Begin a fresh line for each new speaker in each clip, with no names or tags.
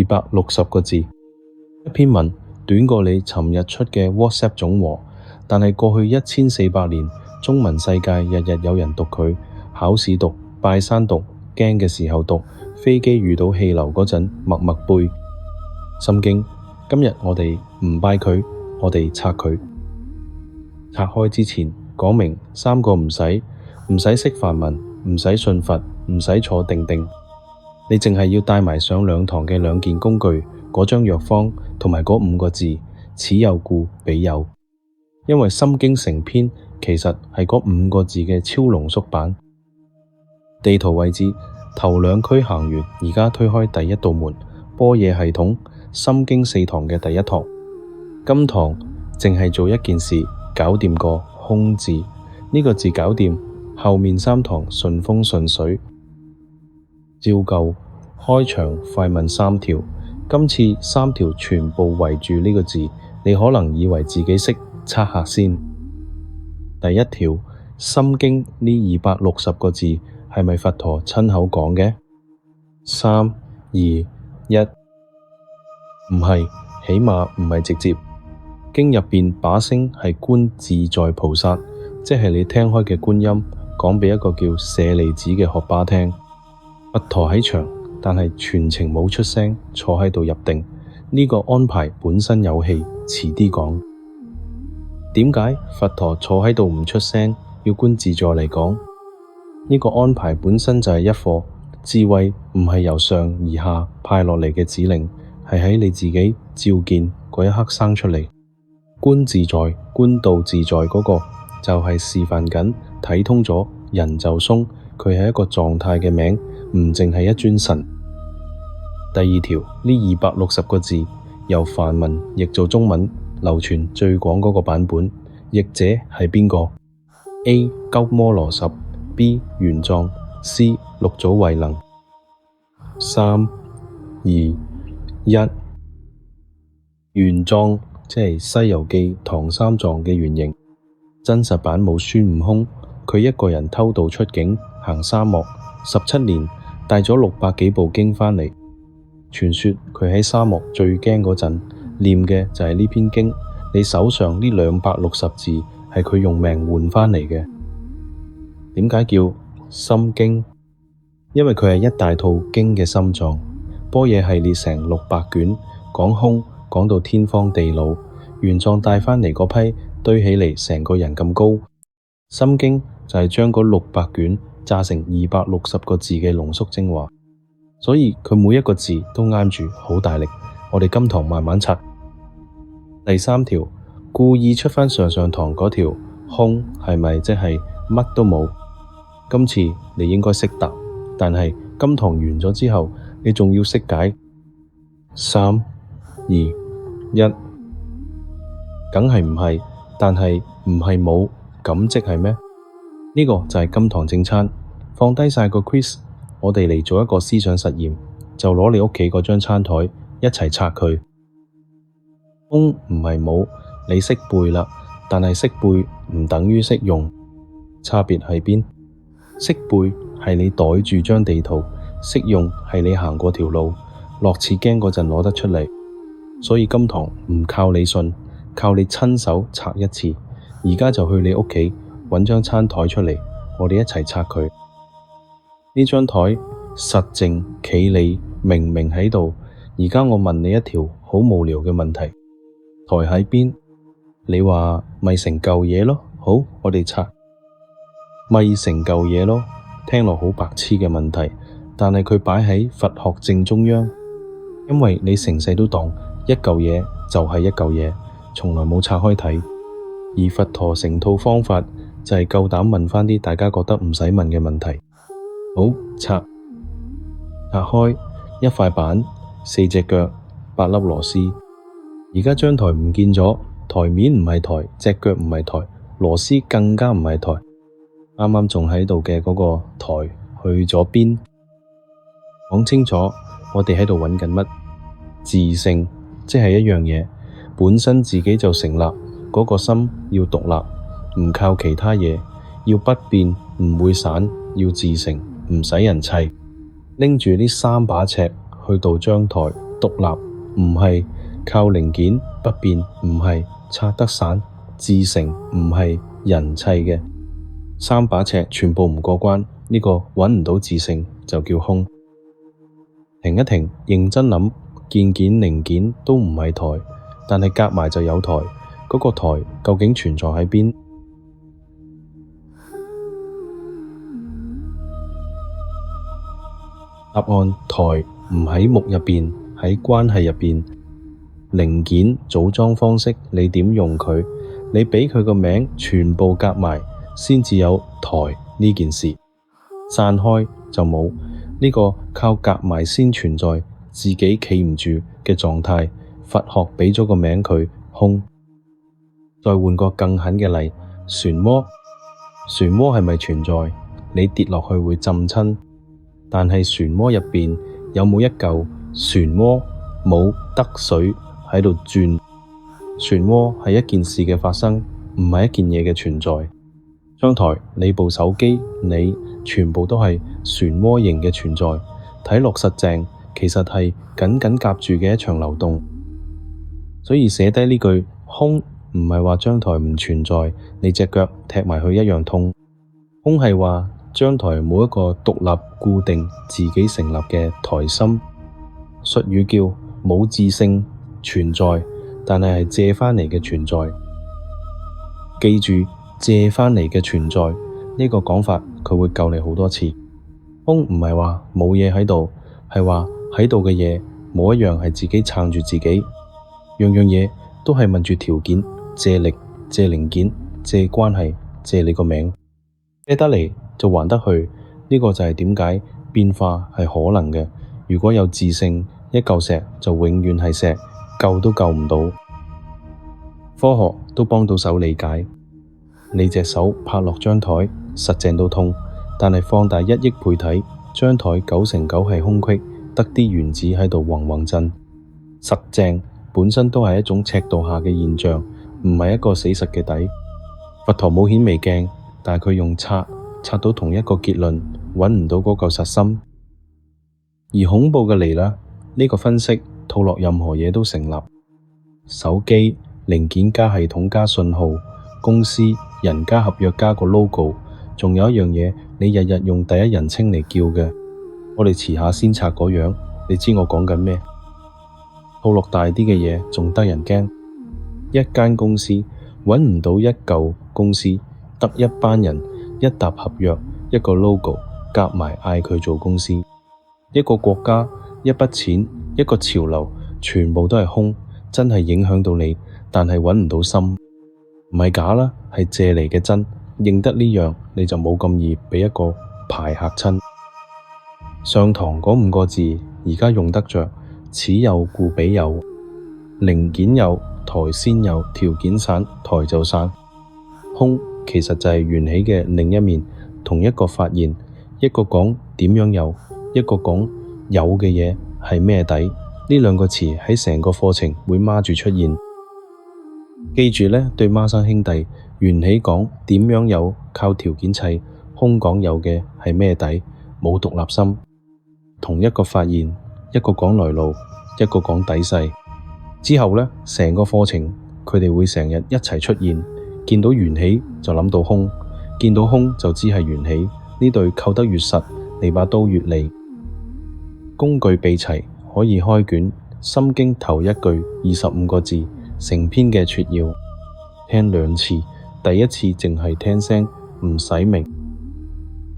260個字，一篇文短過你尋日出嘅 WhatsApp 總和，但係過去1400年，中文世界日日有人讀佢，考試讀，拜山讀，驚嘅時候讀，飛機遇到氣流嗰陣默默背。心經，今日我哋唔拜佢，我哋拆佢。拆開之前講明3個唔使識梵文，唔使信佛，唔使坐定定，你淨係要帶埋上2堂嘅2件工具，嗰張藥方同埋嗰5個字，此有故彼有。因為心經成篇其實係嗰5個字嘅超濃縮版。地圖位置頭2區行完，而家推開第1道門，般若系統心經4堂嘅第1堂。今堂淨係做一件事，搞掂個空字，呢個字搞掂，後面3堂順風順水。照舊開場快問3條，今次3條全部圍住呢個字，你可能以為自己識，測下先。第1條，心經呢260個字係咪佛陀親口講嘅？3、2、1，唔係，起碼唔係直接。經入邊把聲係觀自在菩薩，即係你聽開嘅觀音，講畀一個叫舍利子嘅學巴聽。佛陀喺場，但係全程冇出聲，坐喺度入定。呢個安排本身有戲，遲啲講。點解佛陀坐喺度唔出聲，要觀自在嚟講？呢個安排本身就係一課智慧，唔係由上而下派落嚟嘅指令，係喺你自己照見嗰一刻生出嚟。觀自在、觀道自在嗰個就係示範緊睇通咗人就鬆，佢係一個狀態嘅名，唔淨係一尊神。第2條，呢260個字由梵文譯做中文，流傳最廣嗰個版本，譯者係邊個？A. 鳩摩羅什， B. 玄奘， C. 六祖慧能。3、2、1，玄奘即係《西遊記》唐三藏嘅原型，真實版冇孫悟空，佢一個人偷渡出境，行沙漠17年，帶咗600幾部經返嚟。傳說佢喺沙漠最驚嗰陣，念嘅就係呢篇經。你手上呢260字係佢用命換返嚟嘅。點解叫心經？因為佢係一大套經嘅心臟。般若系列成600卷，講空講到天荒地老，玄奘帶返嚟嗰批堆起嚟成個人咁高。心經就係將嗰600卷炸成260個字嘅濃縮精華，所以佢每一個字都啱住，好大力。我哋今堂慢慢拆。第3條，故意出返上堂嗰條空係咪即係乜都冇？今次你應該識答，但係今堂完咗之後，你仲要識解。3、2、1，梗係唔係，但係唔係冇，咁即係咩？呢個就係今堂正餐。放低晒個 quiz， 我哋嚟做一個思想實驗，就攞你屋企嗰張餐台一齊拆佢。空唔係冇，你識背啦，但係識背唔等於識用，差別喺邊？識背係你袋住張地圖，識用係你行過條路，落次驚嗰陣攞得出嚟。所以今堂唔靠你信，靠你親手拆一次。而家就去你屋企搵張餐台出嚟，我哋一齊拆佢。呢張台實淨企理，明明喺度。而家我問你一條好無聊嘅問題，台喺邊？你話咪成嚿嘢咯。好，我哋拆咪成嚿嘢咯。聽落好白痴嘅問題，但係佢擺喺佛學正中央，因為你成世都當一嚿嘢就係一嚿嘢，從來冇拆開睇。而佛陀成套方法就係夠膽問返啲大家覺得唔使問嘅問題。好，拆開一塊板，4隻腳，8粒螺絲。而家張台唔見咗，台面唔係台，隻腳唔係台，螺絲更加唔係台。啱啱仲喺度嘅嗰個台去咗邊？講清楚，我哋喺度揾緊乜？自性，即係一樣嘢，本身自己就成立，嗰個心要獨立，唔靠其他嘢，要不變，唔會散，要自成，唔使人砌。拎住呢3把尺去到張台，獨立唔係，靠零件不變唔係，拆得散自成唔係，人砌嘅三把尺全部唔過關，呢個揾唔到自性就叫空。停一停，認真諗，件件零件都唔係台，但係夾埋就有台，嗰個台究竟存在喺邊？答案：台唔喺木入邊，喺關係入邊。零件組裝方式，你點用佢？你畀佢個名，全部夾埋，先至有台呢件事。散開就冇呢個靠夾埋先存在，自己企唔住嘅狀態。佛學畀咗個名佢，空。再換個更狠嘅例，漩渦。漩渦係咪存在？你跌落去會浸親，但係漩渦入邊有冇一嚿漩渦？冇，得水喺度轉。漩渦係一件事嘅發生，唔係一件嘢嘅存在。張台，你部手機，你全部都係漩渦型嘅存在，睇落實淨，其實係緊緊夾住嘅一場流動。所以寫低呢句空，唔係話張台唔存在，你隻腳踢埋去一樣痛。空係話張台冇一個獨立固定自己成立嘅台心。術語叫冇自性存在，但係借返嚟嘅存在。記住借返嚟嘅存在呢個講法，佢會救你好多次。空唔係話冇嘢喺度，係話喺度嘅嘢冇一樣係自己撐住自己，樣樣嘢都係問住條件，借力、借零件、借關係、借你個名，借得嚟就還得去。呢個就係點解變化係可能嘅。如果有自性，一嚿石就永遠係石，救都救唔到。科學都幫到手理解。你隻手拍落張台，實淨到痛，但係放大1億倍睇，張台9成9係空隙，得啲原子喺度嗡嗡震。實淨本身都係一種尺度下嘅現象，唔係一個死實嘅底。佛陀冇顯微鏡，但係佢用測到同一個結論，揾唔到嗰嚿實心。而恐怖嘅嚟啦，呢個分析套落任何嘢都成立。手機零件加系統加信號，公司人加合約加個 logo， 仲有一樣嘢你日日用第一人稱嚟叫嘅。我哋遲下先拆嗰樣，你知我講緊咩？套落大啲嘅嘢仲得人驚。一間公司揾唔到一嚿公司，得一班人，一沓合約，一個 logo， 夾埋嗌佢做公司。一個國家，一筆錢，一個潮流，全部都係空，真係影響到你，但係揾唔到心。唔係假啦，係借嚟嘅真。認得呢樣，你就冇咁易畀一個牌嚇親。上堂嗰5個字，而家用得着。此有故彼有，零件有，台先有，條件散，台就散。空其實就係緣起嘅另一面，同一個發現，一個講點樣有，一個講有嘅嘢係咩底。呢兩個詞喺成個課程會孖住出現。記住呢對孖生兄弟，緣起講點樣有，靠條件砌；空講有嘅係咩底，冇獨立心。同一個發現，一個講來路，一個講底細。之後呢，成個課程佢哋會成日一齊出現。見到緣起就諗到空，見到空就知係緣起。呢對扣得越實，你把刀越利。工具備齊，可以開卷。心經頭一句25個字，成篇嘅撮要。聽2次，第一次淨係聽聲，唔使明。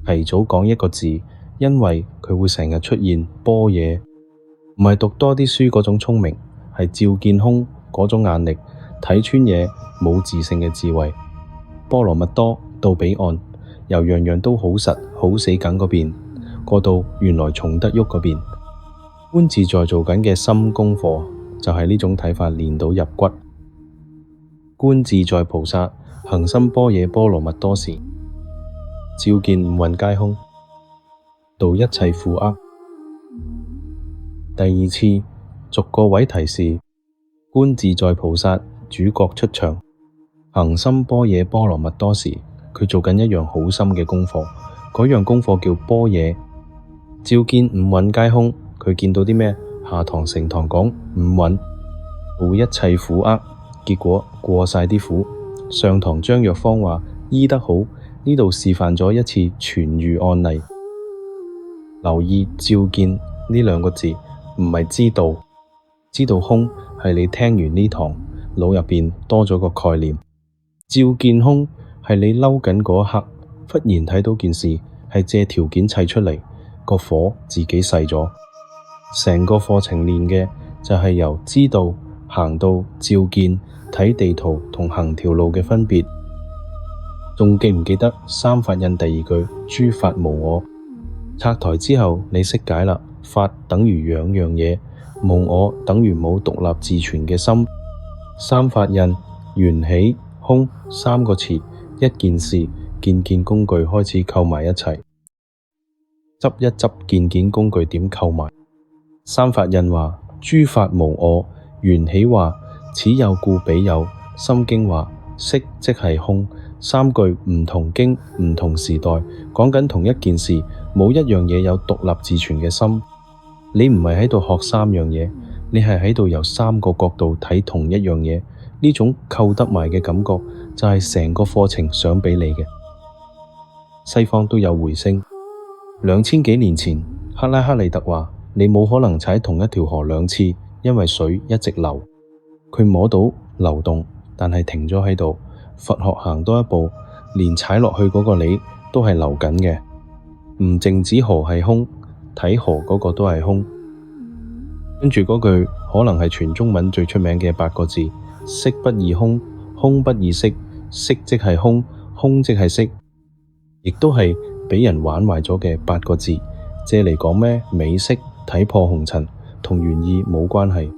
提早講一個字，因為佢會成日出現般若，唔係讀多啲書嗰種聰明，係照見空嗰種眼力，睇穿嘢冇自性嘅智慧。波羅蜜多到彼岸，由樣樣都好實好死梗嗰邊，過到原來重得喐嗰邊。觀自在做緊嘅心功課，就係呢種睇法練到入骨。觀自在菩薩行深般若波羅蜜多時，照見五蘊皆空，度一切苦厄。第2次逐個位提示，觀自在菩薩主角出場，行深般若波羅蜜多時，佢做緊一樣好深嘅功課，嗰樣功課叫般若。照見五蘊皆空，佢佢見到啲咩？下堂成堂講五蘊，護一切苦厄，結果過晒啲苦。上堂張藥方話醫得好，呢度示範咗一次痊癒案例。留意照見呢兩個字，唔係知道。知道空係你聽完呢堂腦入邊多咗個概念，照見空係你嬲緊嗰一刻，忽然睇到件事係借條件砌出嚟，個火自己細咗。成個課程練嘅就係由知道行到照見，睇地圖同行條路嘅分別。仲記唔記得三法印第二句諸法無我？拆台之後你識解啦，法等於兩樣嘢，無我等於冇獨立自存嘅心。三法印緣起空三個詞，一件事件工具開始扣埋一齊，執一執件工具點扣埋？三法印話諸法無我，緣起話此有故彼有，心經話色即係空。三句唔同經唔同時代講緊同一件事，冇一樣嘢有獨立自存嘅心。你唔係喺度學三樣嘢，你係喺度由三個角度睇同一樣嘢。呢種扣得埋嘅感覺就係成個課程想畀你嘅。西方都有回聲。2000幾年前，赫拉克利特話你冇可能踩同一條河兩次，因為水一直流。佢摸到流動，但係停咗喺度。佛學行多一步，連踩落去嗰個你都係流緊嘅。唔淨止河係空，睇河嗰個都係空。跟住嗰句可能係全中文最出名嘅8個字：色不異空，空不異色，色即係空，空即係色，亦都係畀人玩壞咗嘅8個字。借嚟講咩？美色睇破紅塵，同原意冇關係。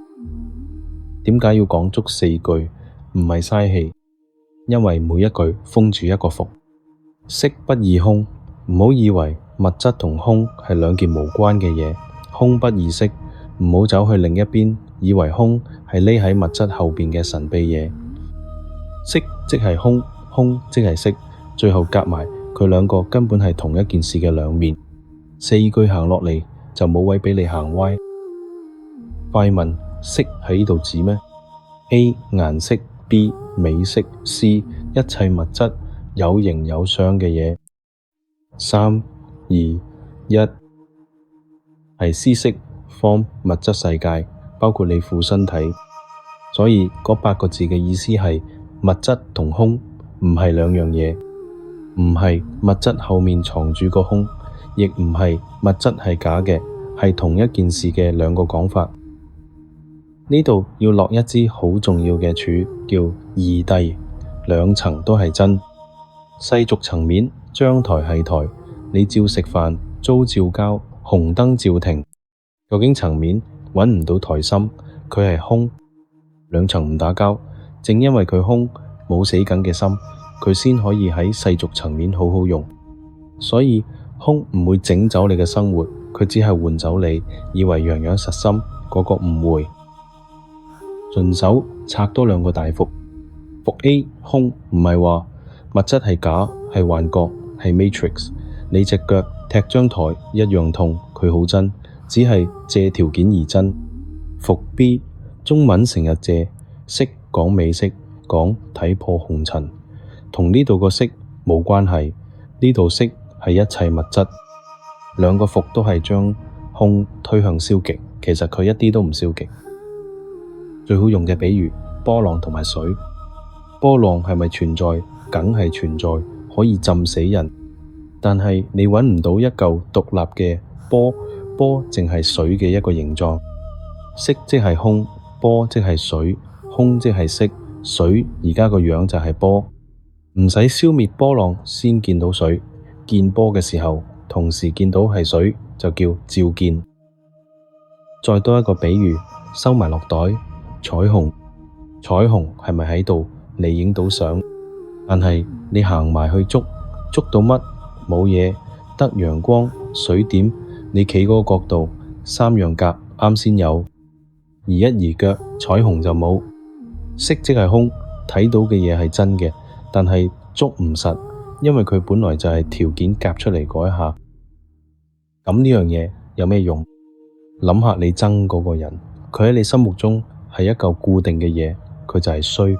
點解要講足4句？唔係嘥氣。因為每一句封住一個伏。色不異空，唔好以為物質同空係兩件無關嘅嘢。空不異色，唔好走去另一邊，以為空係匿喺物質後邊嘅神秘嘢。色即係空，空即係色，最後夾埋佢兩個根本係同一件事嘅兩面。4句行落嚟就冇位畀你行歪。快問，色喺呢度指咩？ A 顏色，B 美色， C 一切物質有形有相嘅嘢。3、2、1係思識 form 物質世界，包括你副身體。所以嗰8個字嘅意思係物質同空唔係兩樣嘢，唔係物質後面藏住個空，亦唔係物質係假嘅，係同一件事嘅兩個講法。呢度要落一支好重要嘅柱，叫二諦，兩層都係真。世俗層面，張台係台，你照食飯，租照交，紅燈照停。究竟層面揾唔到台心，佢係空，兩層唔打交。正因為佢空，冇死緊嘅心，佢先可以喺世俗層面好好用。所以空唔會整走你嘅生活，佢只係換走你以為樣樣實心嗰個誤會。順手拆多2個大伏。伏 A 空唔係話物質係假，係幻覺，係 Matrix。你隻腳踢張台一樣痛，佢好真，只係借條件而真。伏 B 中文成日借色講美色，講睇破紅塵，同呢度個色冇關係。呢度色係一切物質。2個伏都係將空推向消極，其實佢一啲都唔消極。最好用嘅比喻，波浪同埋水。波浪係咪存在？梗係存在，可以浸死人。但係你揾唔到一嚿獨立嘅波，波淨係水嘅一個形狀。色即係空，波即係水，空即係色，水而家個樣就係波。唔使消滅波浪先見到水，見波嘅時候同時見到係水，就叫照見。再多一個比喻，收埋落袋。彩虹，彩虹係咪喺度？你影到相，但係你行埋去捉到乜？冇嘢，得陽光、水點。你企嗰個角度，3樣夾啱先有，移一移腳，彩虹就冇。色即係空，睇到嘅嘢係真嘅，但係捉唔實，因為佢本來就係條件夾出嚟嗰一下。咁呢樣嘢有咩用？諗下你憎嗰個人，佢喺你心目中係一嚿固定嘅嘢，佢就係衰。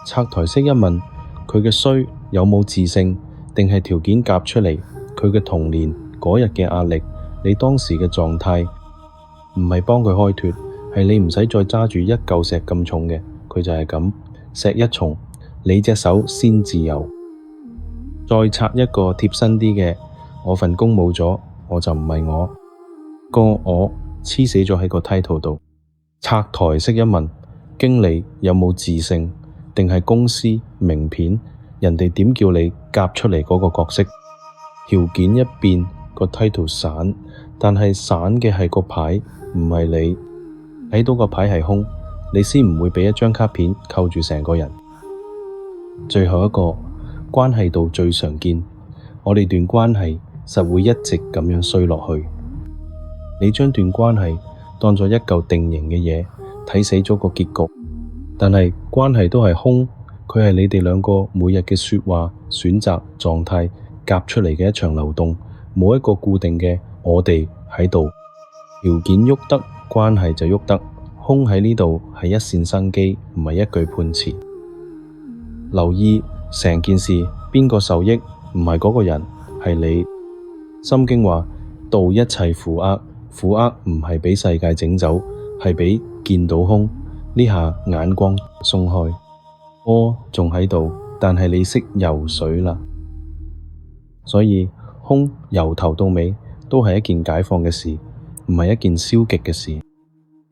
拆台式一問，佢嘅衰有冇自性，定係條件夾出嚟？佢嘅童年嗰日嘅壓力，你當時嘅狀態，唔係幫佢開脫，係你唔使再揸住一嚿石咁重嘅，佢就係咁，石一重，你隻手先自由。再拆一個貼身啲嘅，我份工冇咗，我就唔係我，個我黐死咗喺個 title 度。拆台式一問，經理有冇自性，定係公司名片，人哋點叫你夾出嚟嗰個角色？條件一變，個 title 散，但係散嘅係個牌，唔係你。睇到個牌係空，你先唔會畀一張卡片扣住成個人。最後一個關係度最常見，我哋段關係實會一直咁樣衰落去。你將段關係當作一嚿定型嘅嘢，睇死咗個結局。但係關係都係空，佢係你哋兩個每日嘅說話、選擇、狀態夾出嚟嘅一場流動，冇一個固定嘅我哋喺度。條件喐得，關係就喐得。空喺呢度係一線生機，唔係一句判詞。留意成件事邊個受益，唔係嗰個人，係你。心經話度一切苦厄，苦厄唔係畀世界整走，係畀見到空。呢下眼光鬆開，波仲喺度，但係你識游水啦。所以空由頭到尾都係一件解放嘅事，唔係一件消極嘅事。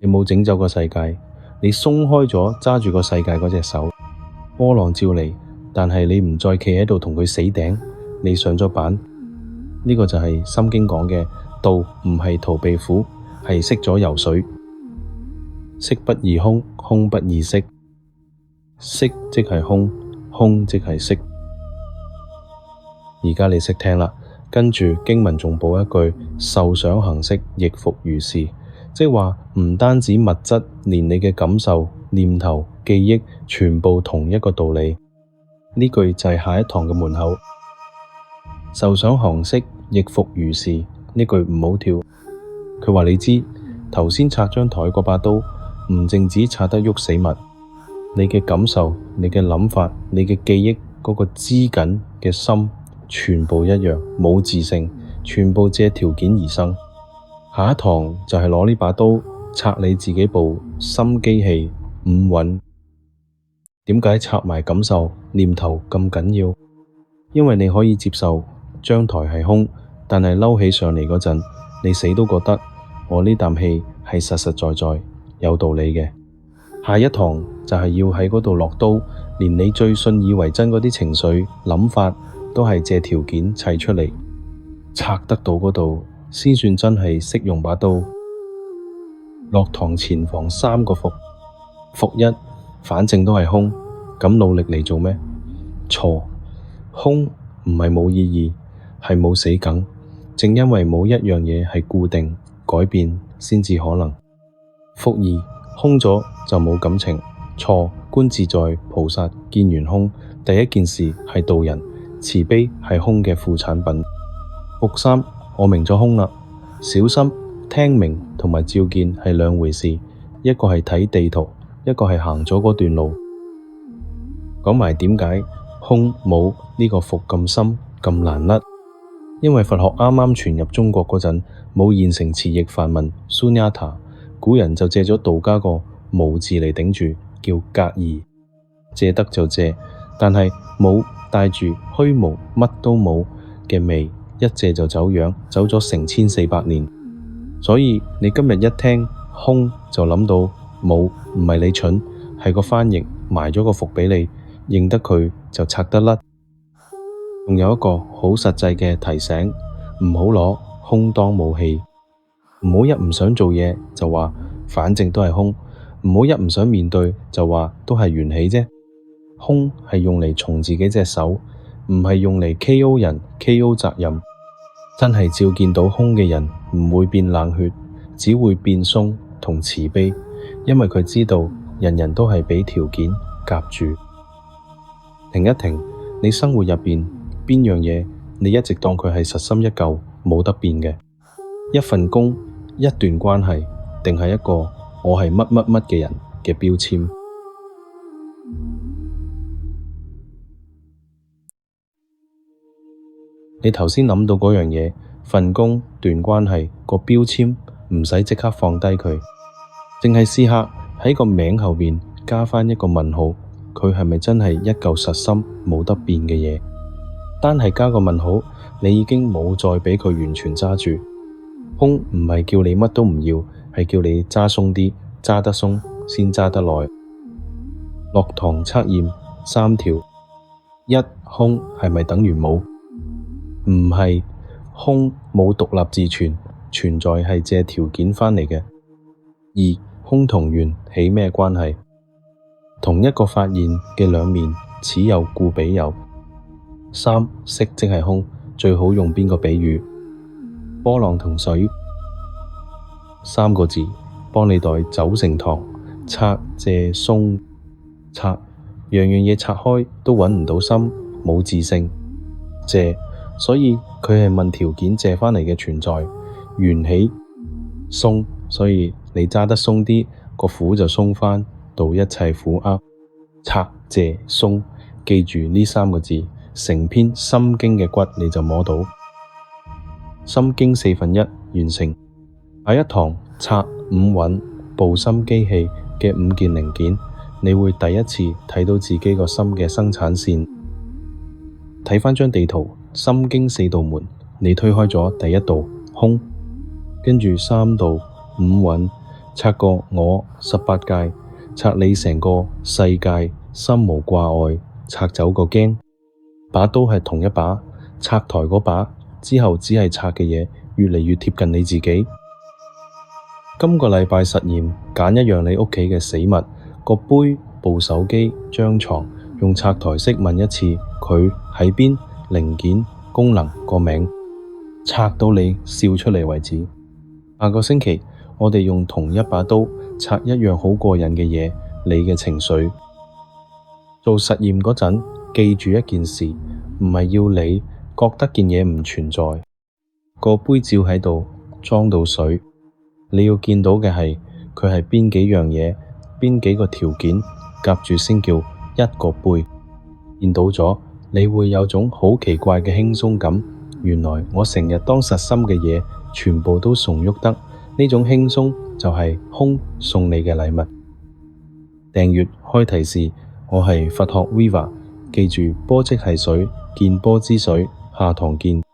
你冇整走個世界，你鬆開咗揸住個世界嗰隻手，波浪照嚟，但係你唔再企喺度同佢死頂，你上咗板。呢個就係心經講嘅道，唔係逃避苦，係識咗游水。識不異空，空不異識。識即係空，空即係識。而家你識聽啦，跟住經文仲補一句：受想行識，亦復如是。即係話唔單止物質，連你嘅感受、念頭、記憶，全部同一個道理。呢句就係下一堂嘅門口。受想行識，亦復如是。呢句唔好跳。佢話你知，頭先拆張台嗰把刀，唔淨止拆得喐死物，你嘅感受、你嘅諗法、你嘅記憶嗰個知緊嘅心，全部一樣，冇自性，全部借條件而生。下一堂就係攞呢把刀拆你自己部心機器五蘊。點解拆埋感受念頭咁緊要？因為你可以接受張台係空，但係嬲起上嚟嗰陣，你死都覺得我呢啖氣係實實在在有道理嘅。下一堂就係要喺嗰度落刀，連你最信以為真嗰啲情緒諗法都係借條件砌出嚟，拆得到嗰度先算真係識用把刀。落堂前防3個伏。伏一，反正都係空，咁努力嚟做咩？錯，空唔係冇意義，係冇死梗。正因為冇一樣嘢係固定，改變先至可能。伏二，空咗就冇感情。錯，觀自在菩薩見完空，第一件事係度人，慈悲係空嘅副產品。伏三，我明咗空啦，小心聽明同埋照見係兩回事，一個係睇地圖，一個係行咗嗰段路。講埋點解空冇呢個伏咁深咁難甩？因為佛學啱啱傳入中國嗰陣，冇現成詞譯梵文 Sunyata， 古人就借咗道家個無字嚟頂住，叫格義，借得就借，但係冇帶住虛無乜都冇嘅味，一借就走樣，走咗成1400年。所以你今日一聽空就諗到冇，唔係你蠢，係個翻譯埋咗個伏畀你，認得佢就拆得甩。仲有一個好實際嘅提醒，唔好攞空當武器，唔好一唔想做嘢就話反正都係空，唔好一唔想面對就話都係緣起啫。空係用嚟從自己隻手，唔係用嚟 KO 人 KO 責任。真係照見到空嘅人唔會變冷血，只會變鬆同慈悲，因為佢知道人人都係畀條件夾住。停一停，你生活入邊邊樣嘢你一直當佢係實心一嚿冇得變嘅？一份工一段關係，定係一個我係乜乜乜嘅人嘅標籤？你頭先諗到嗰樣嘢，份工、段關係個標籤，唔使即刻放低佢，淨係試下喺個名後邊加返一個問號，佢係咪真係一嚿實心冇得變嘅嘢？單係加個問號，你已經冇再畀佢完全揸住。空唔係叫你乜都唔要，係叫你揸鬆啲，揸得鬆先揸得耐。落堂測驗3條：一，空係咪等於冇？唔係，空冇獨立自存，存在係借條件返嚟嘅。二，空同緣起咩關係？同一個發現嘅兩面，此有故彼有。三，色即係空，最好用邊個比喻？波浪同水，3個字，幫你代走成堂，拆借鬆拆，樣樣嘢拆開都揾唔到心，冇自性。借，所以佢係問條件借返嚟嘅存在。緣起鬆，所以你揸得鬆啲，個苦就鬆返，到一切苦厄。拆借鬆，記住呢3個字，成篇心經嘅骨你就摸到。心經1/4完成。下一堂拆五蘊部心機器嘅5件零件，你會第一次睇到自己個心嘅生產線。睇返張地圖，心經4道門，你推開咗第一道空，跟住3道五蘊，拆個我18界，拆你成個世界，心無掛礙，拆走個驚。把刀係同一把，拆台嗰把之後只係拆嘅嘢越嚟越貼近你自己。今個禮拜實驗，揀一樣你屋企嘅死物，個杯、部手機、張床，用拆台式問一次佢喺邊，零件、功能、個名，拆到你笑出嚟為止。下個星期我哋用同一把刀拆一樣好過癮嘅嘢，你嘅情緒。做實驗嗰陣，記住一件事，唔係要你覺得件嘢唔存在。個杯照喺度，裝到水，你要見到嘅係佢係邊幾樣嘢，邊幾個條件夾住先叫一個杯。見到咗，你會有種好奇怪嘅輕鬆感。原來我成日當實心嘅嘢，全部都慫喐得。呢種輕鬆就係空送你嘅禮物。訂閱開提示，我係佛學 Viva，記住波即係水，見波之水，下堂見。